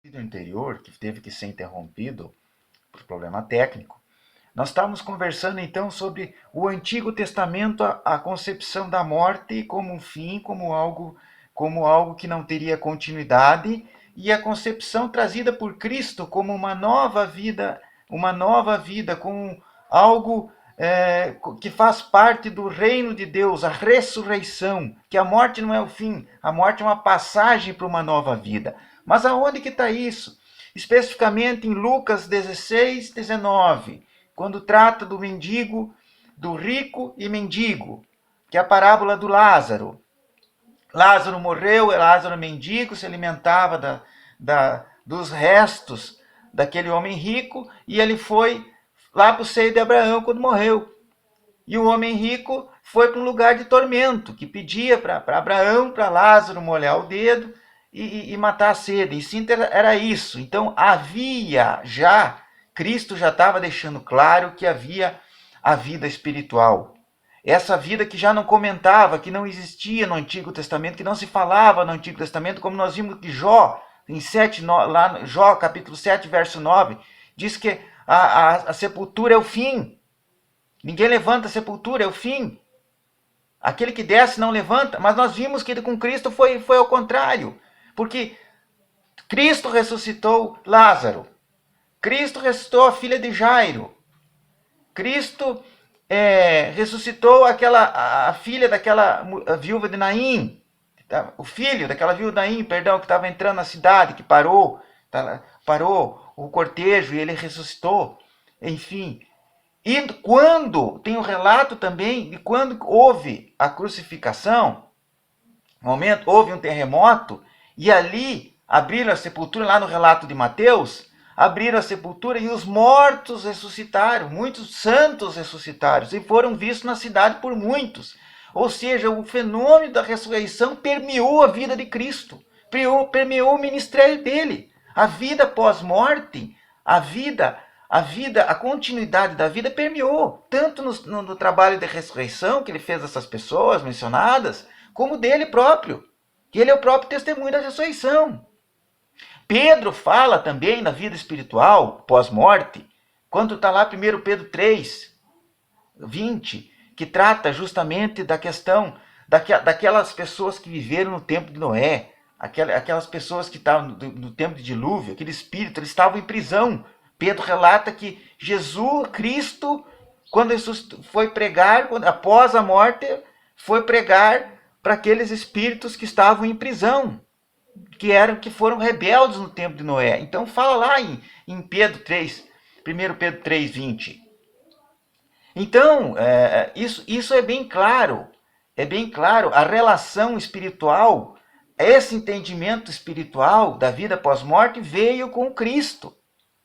vídeo anterior, que teve que ser interrompido por problema técnico, nós estávamos conversando então sobre o Antigo Testamento, a concepção da morte como um fim, como algo que não teria continuidade, e a concepção trazida por Cristo como uma nova vida, como algo que faz parte do reino de Deus, a ressurreição, que a morte não é o fim, a morte é uma passagem para uma nova vida. Mas aonde que está isso? Especificamente em Lucas 16, 19, quando trata do mendigo, do rico e mendigo, que é a parábola do Lázaro. Lázaro morreu, Lázaro mendigo, se alimentava dos restos daquele homem rico, e ele foi lá para o seio de Abraão quando morreu. E o homem rico foi para um lugar de tormento, que pedia para Abraão, para Lázaro molhar o dedo e matar a sede. E sim, era isso. Então Cristo já estava deixando claro que havia a vida espiritual. Essa vida que já não comentava, que não existia no Antigo Testamento, que não se falava no Antigo Testamento, como nós vimos que Jó, lá Jó capítulo 7, verso 9, diz que a sepultura é o fim. Ninguém levanta a sepultura, é o fim. Aquele que desce não levanta. Mas nós vimos que com Cristo foi ao contrário. Porque Cristo ressuscitou Lázaro. Cristo ressuscitou a filha de Jairo. Cristo ressuscitou a filha daquela viúva de Naim. O filho daquela viúva de Naim, perdão, que estava entrando na cidade, que parou o cortejo e ele ressuscitou. Enfim. E quando, tem um relato também de quando houve a crucificação, houve um terremoto, e ali abriram a sepultura, lá no relato de Mateus, abriram a sepultura e os mortos ressuscitaram, muitos santos ressuscitaram, e foram vistos na cidade por muitos. Ou seja, o fenômeno da ressurreição permeou a vida de Cristo, permeou o ministério dele. A vida pós-morte, a continuidade da vida permeou, tanto no trabalho de ressurreição que ele fez essas pessoas mencionadas, como dele próprio, que ele é o próprio testemunho da ressurreição. Pedro fala também na vida espiritual, pós-morte, quando está lá 1 Pedro 3, 20, que trata justamente da questão daquelas pessoas que viveram no tempo de Noé, aquelas pessoas que estavam no tempo de dilúvio, aquele espírito, eles estavam em prisão. Pedro relata que Jesus, Cristo, quando foi pregar, após a morte, foi pregar para aqueles espíritos que estavam em prisão, que foram rebeldes no tempo de Noé. Então fala lá em Pedro 3, 1 Pedro 3, 20. Então, isso é bem claro. É bem claro, a relação espiritual, esse entendimento espiritual da vida pós-morte veio com Cristo.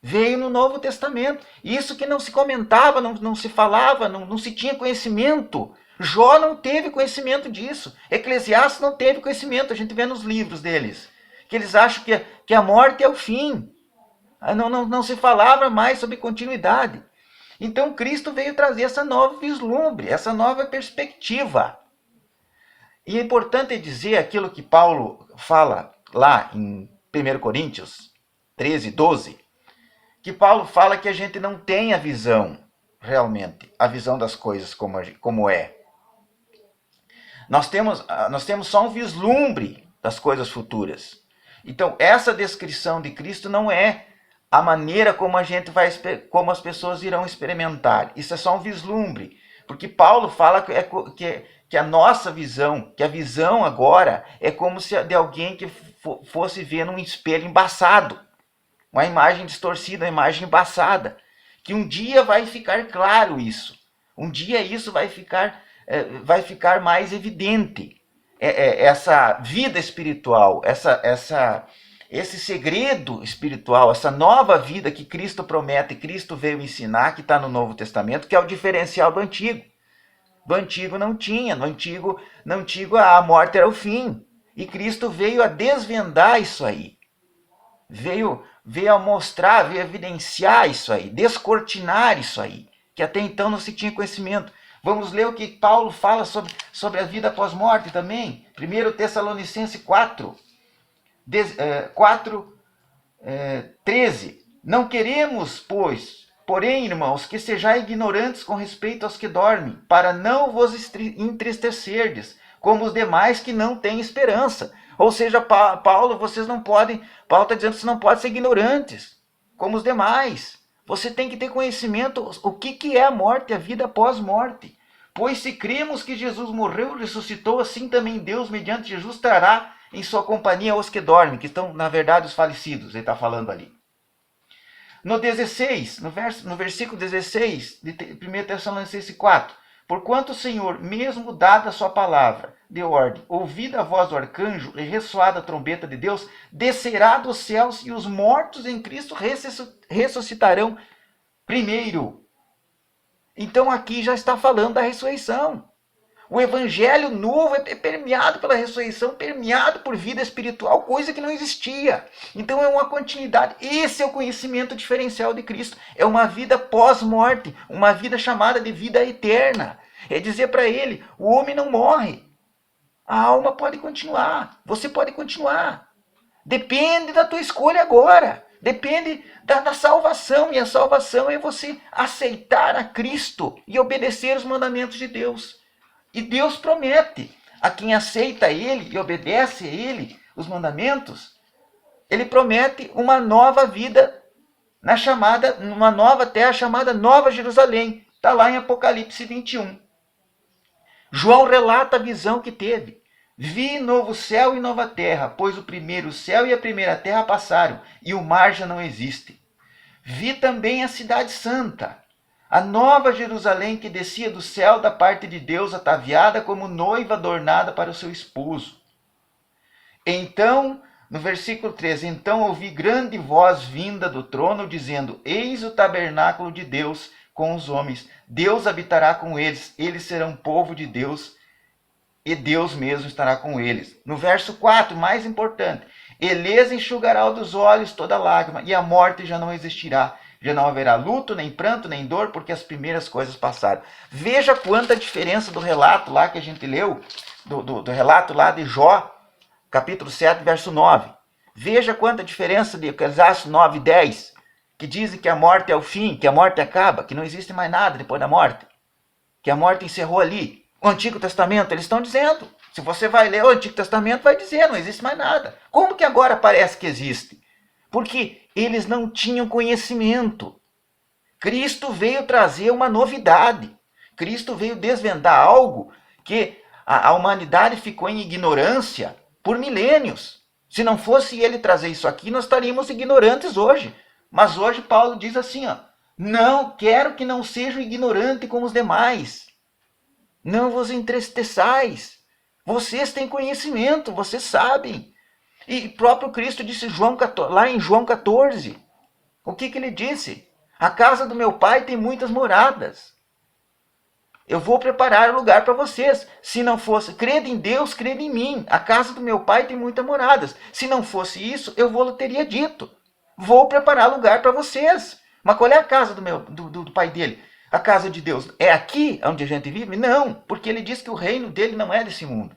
Veio no Novo Testamento. Isso que não se comentava, não se falava, não se tinha conhecimento. Jó não teve conhecimento disso. Eclesiastes não teve conhecimento. A gente vê nos livros deles. Que eles acham que a morte é o fim. Não se falava mais sobre continuidade. Então Cristo veio trazer essa nova vislumbre, essa nova perspectiva. E é importante dizer aquilo que Paulo fala lá em 1 Coríntios 13, 12, que Paulo fala que a gente não tem a visão, realmente, a visão das coisas como é. Nós temos só um vislumbre das coisas futuras. Então, essa descrição de Cristo não é a maneira como como as pessoas irão experimentar. Isso é só um vislumbre. Porque Paulo fala que a nossa visão, que a visão agora é como se de alguém que fosse ver num espelho embaçado. Uma imagem distorcida, uma imagem embaçada. Que um dia vai ficar claro isso. Um dia isso vai ficar mais evidente. Essa vida espiritual, esse segredo espiritual, essa nova vida que Cristo promete, Cristo veio ensinar, que está no Novo Testamento, que é o diferencial do Antigo. Do Antigo não tinha, no Antigo a morte era o fim. E Cristo veio a desvendar isso aí. Veio a mostrar, veio a evidenciar isso aí, descortinar isso aí, que até então não se tinha conhecimento. Vamos ler o que Paulo fala sobre a vida pós-morte também. 1 Tessalonicenses 4, 13. Não queremos, pois, porém, irmãos, que sejais ignorantes com respeito aos que dormem, para não vos entristecerdes, como os demais que não têm esperança. Ou seja, Paulo, vocês não podem, Paulo está dizendo que vocês não podem ser ignorantes, como os demais. Você tem que ter conhecimento o que é a morte, a vida após morte. Pois se cremos que Jesus morreu e ressuscitou, assim também Deus, mediante Jesus, trará em sua companhia os que dormem, que estão, na verdade, os falecidos, ele está falando ali. No 16, no versículo 16 de 1 Tessalonicenses 4, porquanto o Senhor, mesmo dada a sua palavra de ordem, ouvida a voz do arcanjo e ressoada a trombeta de Deus, descerá dos céus e os mortos em Cristo ressuscitarão primeiro. Então aqui já está falando da ressurreição. O evangelho novo é permeado pela ressurreição, permeado por vida espiritual, coisa que não existia. Então é uma continuidade. Esse é o conhecimento diferencial de Cristo. É uma vida pós-morte, uma vida chamada de vida eterna. É dizer para ele, o homem não morre. A alma pode continuar, você pode continuar. Depende da tua escolha agora. Depende da salvação. E a salvação é você aceitar a Cristo e obedecer os mandamentos de Deus. E Deus promete a quem aceita Ele e obedece a Ele, os mandamentos, Ele promete uma nova vida numa nova terra chamada Nova Jerusalém. Está lá em Apocalipse 21. João relata a visão que teve. Vi novo céu e nova terra, pois o primeiro céu e a primeira terra passaram, e o mar já não existe. Vi também a cidade santa, a nova Jerusalém que descia do céu da parte de Deus, ataviada como noiva adornada para o seu esposo. Então, no versículo 13, então ouvi grande voz vinda do trono, dizendo, eis o tabernáculo de Deus com os homens. Deus habitará com eles, eles serão povo de Deus, e Deus mesmo estará com eles. No verso 4, mais importante, Ele enxugará dos olhos toda lágrima, e a morte já não existirá. Já não haverá luto, nem pranto, nem dor, porque as primeiras coisas passaram. Veja quanta diferença do relato lá que a gente leu, do relato lá de Jó, capítulo 7, verso 9. Veja quanta diferença de Eclesiastes 9, 10, que dizem que a morte é o fim, que a morte acaba, que não existe mais nada depois da morte, que a morte encerrou ali. O Antigo Testamento, eles estão dizendo, se você vai ler o Antigo Testamento, vai dizer, não existe mais nada. Como que agora parece que existe? Porque eles não tinham conhecimento. Cristo veio trazer uma novidade. Cristo veio desvendar algo que a humanidade ficou em ignorância por milênios. Se não fosse ele trazer isso aqui, nós estaríamos ignorantes hoje. Mas hoje Paulo diz assim, ó, não quero que não sejam ignorantes como os demais. Não vos entristeçais. Vocês têm conhecimento, vocês sabem. E próprio Cristo disse lá em João 14. O que ele disse? A casa do meu pai tem muitas moradas. Eu vou preparar o lugar para vocês. Se não fosse, crede em Deus, crede em mim. A casa do meu pai tem muitas moradas. Se não fosse isso, eu teria dito. Vou preparar lugar para vocês. Mas qual é a casa do pai dele? A casa de Deus. É aqui onde a gente vive? Não, porque ele diz que o reino dele não é desse mundo.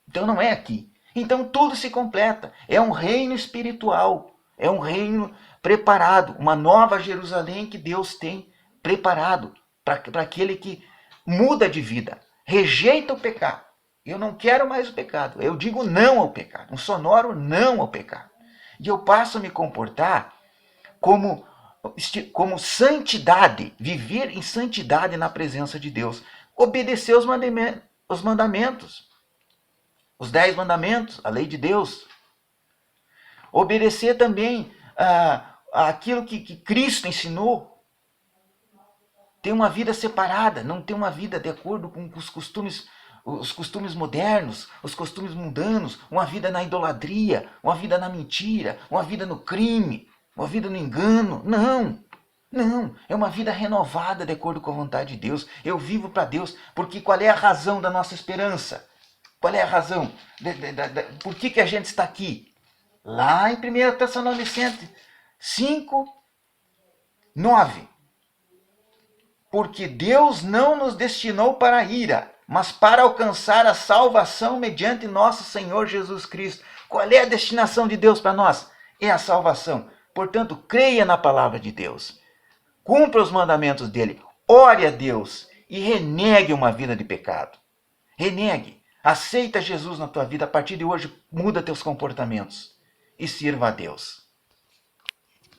Então não é aqui. Então tudo se completa. É um reino espiritual. É um reino preparado. Uma nova Jerusalém que Deus tem preparado para aquele que muda de vida. Rejeita o pecado. Eu não quero mais o pecado. Eu digo não ao pecado. Um sonoro não ao pecado. E eu passo a me comportar como santidade. Viver em santidade na presença de Deus. Obedecer os mandamentos. Os 10 mandamentos, a lei de Deus. Obedecer também aquilo que Cristo ensinou. Ter uma vida separada, não ter uma vida de acordo com os costumes modernos, os costumes mundanos, uma vida na idolatria, uma vida na mentira, uma vida no crime, uma vida no engano. Não, não, é uma vida renovada de acordo com a vontade de Deus. Eu vivo para Deus, porque qual é a razão da nossa esperança? Qual é a razão? Por que a gente está aqui? Lá em 1 Tessalonicenses 5, 9. Porque Deus não nos destinou para a ira, mas para alcançar a salvação mediante nosso Senhor Jesus Cristo. Qual é a destinação de Deus para nós? É a salvação. Portanto, creia na palavra de Deus. Cumpra os mandamentos dele. Ore a Deus e renegue uma vida de pecado. Renegue. Aceita Jesus na tua vida. A partir de hoje, muda teus comportamentos e sirva a Deus.